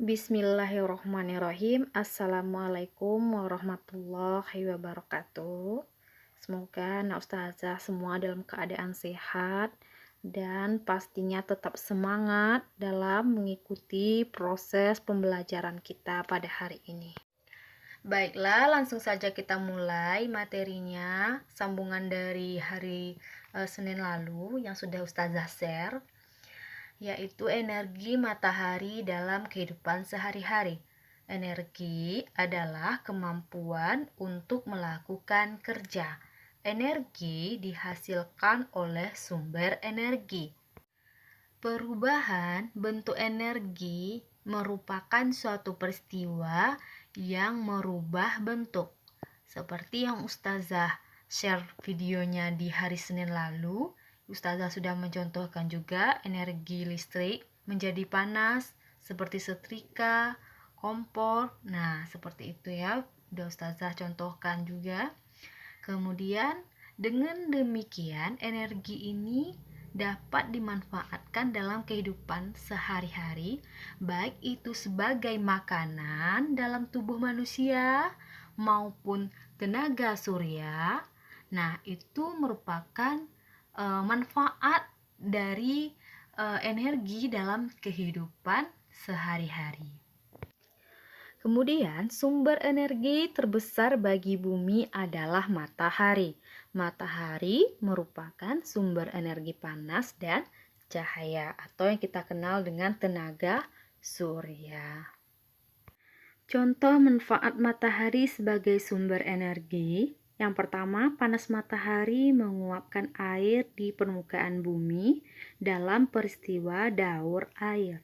Bismillahirrohmanirrohim. Assalamualaikum warahmatullahi wabarakatuh. Semoga anak ustazah semua dalam keadaan sehat dan pastinya tetap semangat dalam mengikuti proses pembelajaran kita pada hari ini. Baiklah, langsung saja kita mulai materinya, sambungan dari hari Senin lalu yang sudah ustazah share, yaitu energi matahari dalam kehidupan sehari-hari. Energi adalah kemampuan untuk melakukan kerja. Energi dihasilkan oleh sumber energi. Perubahan bentuk energi merupakan suatu peristiwa yang merubah bentuk. Seperti yang ustazah share videonya di hari Senin lalu, ustazah sudah mencontohkan juga energi listrik menjadi panas seperti setrika, kompor. Nah, seperti itu ya. Udah ustazah contohkan juga. Kemudian dengan demikian energi ini dapat dimanfaatkan dalam kehidupan sehari-hari, baik itu sebagai makanan dalam tubuh manusia maupun tenaga surya. Nah, itu merupakan manfaat dari energi dalam kehidupan sehari-hari. Kemudian, sumber energi terbesar bagi bumi adalah matahari. Matahari merupakan sumber energi panas dan cahaya atau yang kita kenal dengan tenaga surya. Contoh manfaat matahari sebagai sumber energi. Yang pertama, panas matahari menguapkan air di permukaan bumi dalam peristiwa daur air.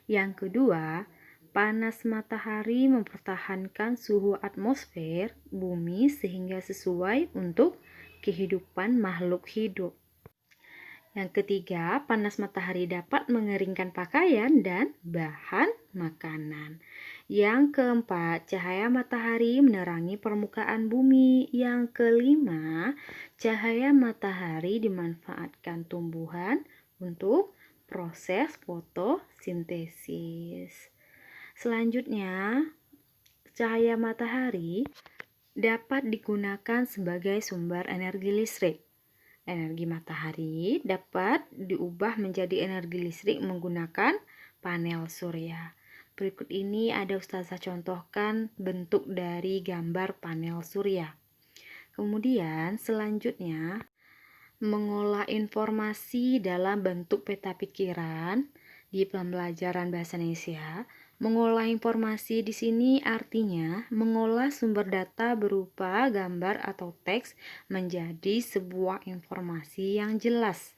Yang kedua, panas matahari mempertahankan suhu atmosfer bumi sehingga sesuai untuk kehidupan makhluk hidup. Yang ketiga, panas matahari dapat mengeringkan pakaian dan bahan makanan. Yang keempat, cahaya matahari menerangi permukaan bumi. Yang kelima, cahaya matahari dimanfaatkan tumbuhan untuk proses fotosintesis. Selanjutnya, cahaya matahari dapat digunakan sebagai sumber energi listrik. Energi matahari dapat diubah menjadi energi listrik menggunakan panel surya. Berikut ini ada ustazah contohkan bentuk dari gambar panel surya. Kemudian selanjutnya, mengolah informasi dalam bentuk peta pikiran di pembelajaran bahasa Indonesia. Mengolah informasi di sini artinya mengolah sumber data berupa gambar atau teks menjadi sebuah informasi yang jelas.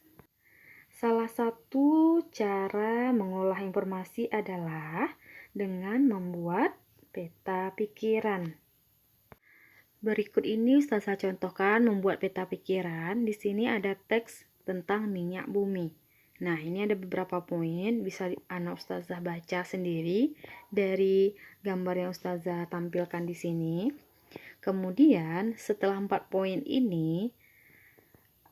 Salah satu cara mengolah informasi adalah dengan membuat peta pikiran. Berikut ini ustazah contohkan membuat peta pikiran. Di sini ada teks tentang minyak bumi. Nah, ini ada beberapa poin, bisa anak ustazah baca sendiri dari gambar yang ustazah tampilkan di sini. Kemudian, setelah 4 poin ini,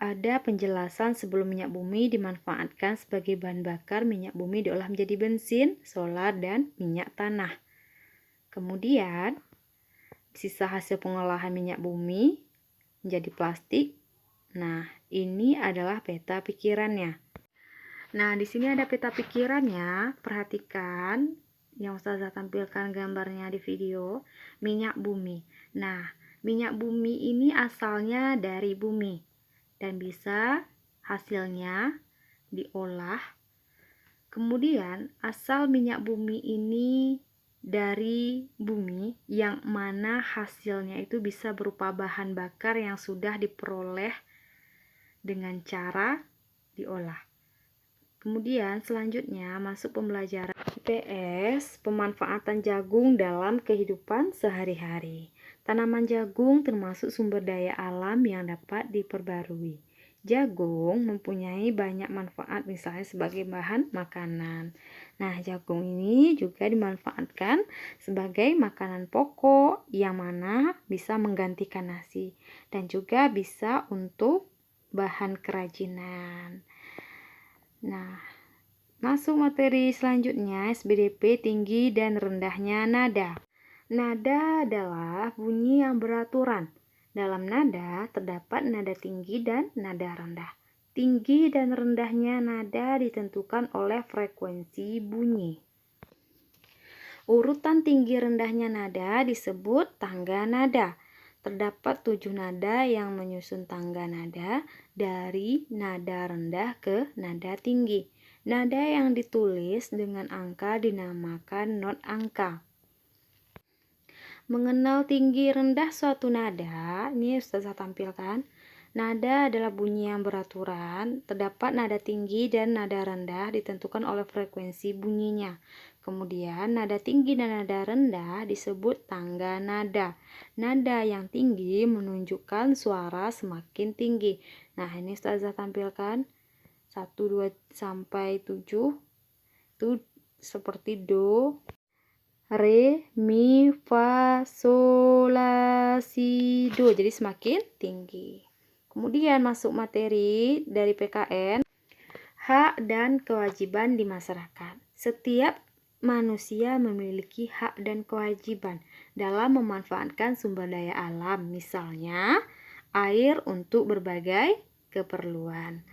ada penjelasan sebelum minyak bumi dimanfaatkan sebagai bahan bakar, minyak bumi diolah menjadi bensin, solar, dan minyak tanah. Kemudian, sisa hasil pengolahan minyak bumi menjadi plastik. Nah, ini adalah peta pikirannya. Nah, di sini ada peta pikirannya. Perhatikan yang ustazah tampilkan gambarnya di video, minyak bumi. Nah, minyak bumi ini asalnya dari bumi dan bisa hasilnya diolah. Kemudian, asal minyak bumi ini dari bumi yang mana hasilnya itu bisa berupa bahan bakar yang sudah diperoleh dengan cara diolah. Kemudian selanjutnya masuk pembelajaran IPS, pemanfaatan jagung dalam kehidupan sehari-hari. Tanaman jagung termasuk sumber daya alam yang dapat diperbarui. Jagung mempunyai banyak manfaat, misalnya sebagai bahan makanan. Nah, jagung ini juga dimanfaatkan sebagai makanan pokok yang mana bisa menggantikan nasi dan juga bisa untuk bahan kerajinan. Nah, Masuk materi selanjutnya, SBDP tinggi dan rendahnya nada. Nada adalah bunyi yang beraturan. Dalam nada terdapat nada tinggi dan nada rendah. Tinggi dan rendahnya nada ditentukan oleh frekuensi bunyi. Urutan tinggi rendahnya nada disebut tangga nada. Terdapat 7 nada yang menyusun tangga nada dari nada rendah ke nada tinggi. Nada yang ditulis dengan angka dinamakan not angka. Mengenal tinggi rendah suatu nada, ini Ustazah tampilkan. Nada adalah bunyi yang beraturan, terdapat nada tinggi dan nada rendah ditentukan oleh frekuensi bunyinya. Kemudian nada tinggi dan nada rendah disebut tangga nada. Nada yang tinggi menunjukkan suara semakin tinggi. Nah, ini Ustazah tampilkan 1, 2, sampai 7. Itu seperti do, re, mi, fa, sol, la, si, do. Jadi semakin tinggi. Kemudian masuk materi dari PKN, hak dan kewajiban di masyarakat. Setiap manusia memiliki hak dan kewajiban dalam memanfaatkan sumber daya alam, misalnya air untuk berbagai keperluan.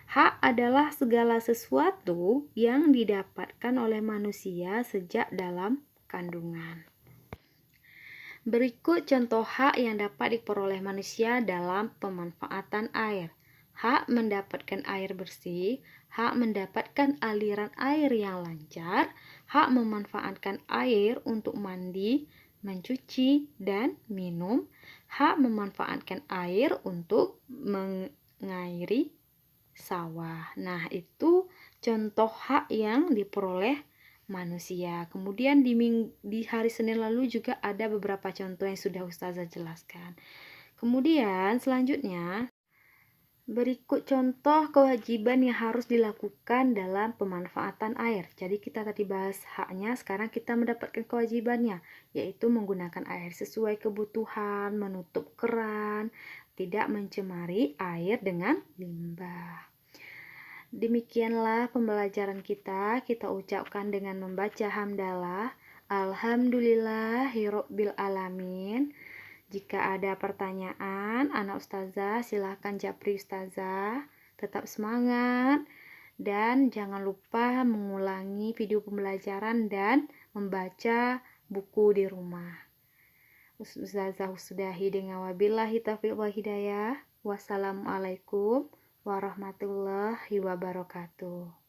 Hak adalah segala sesuatu yang didapatkan oleh manusia sejak dalam kandungan. Berikut contoh hak yang dapat diperoleh manusia dalam pemanfaatan air. Hak mendapatkan air bersih, hak mendapatkan aliran air yang lancar, hak memanfaatkan air untuk mandi, mencuci, dan minum, hak memanfaatkan air untuk mengairi sawah. Nah, itu contoh hak yang diperoleh manusia. Kemudian di hari Senin lalu juga ada beberapa contoh yang sudah Ustazah jelaskan. Kemudian selanjutnya, berikut contoh kewajiban yang harus dilakukan dalam pemanfaatan air. Jadi kita tadi bahas haknya, sekarang kita mendapatkan kewajibannya, yaitu menggunakan air sesuai kebutuhan, menutup keran, tidak mencemari air dengan limbah. Demikianlah pembelajaran kita ucapkan dengan membaca hamdalah. Alhamdulillahirabbil alamin. Jika ada pertanyaan, anak Ustazah silahkan japri Ustazah. Tetap semangat dan jangan lupa mengulangi video pembelajaran dan membaca buku di rumah. Ustazah sudahi dengan wabillahi taufiq wal hidayah. Wassalamualaikum warahmatullahi wabarakatuh.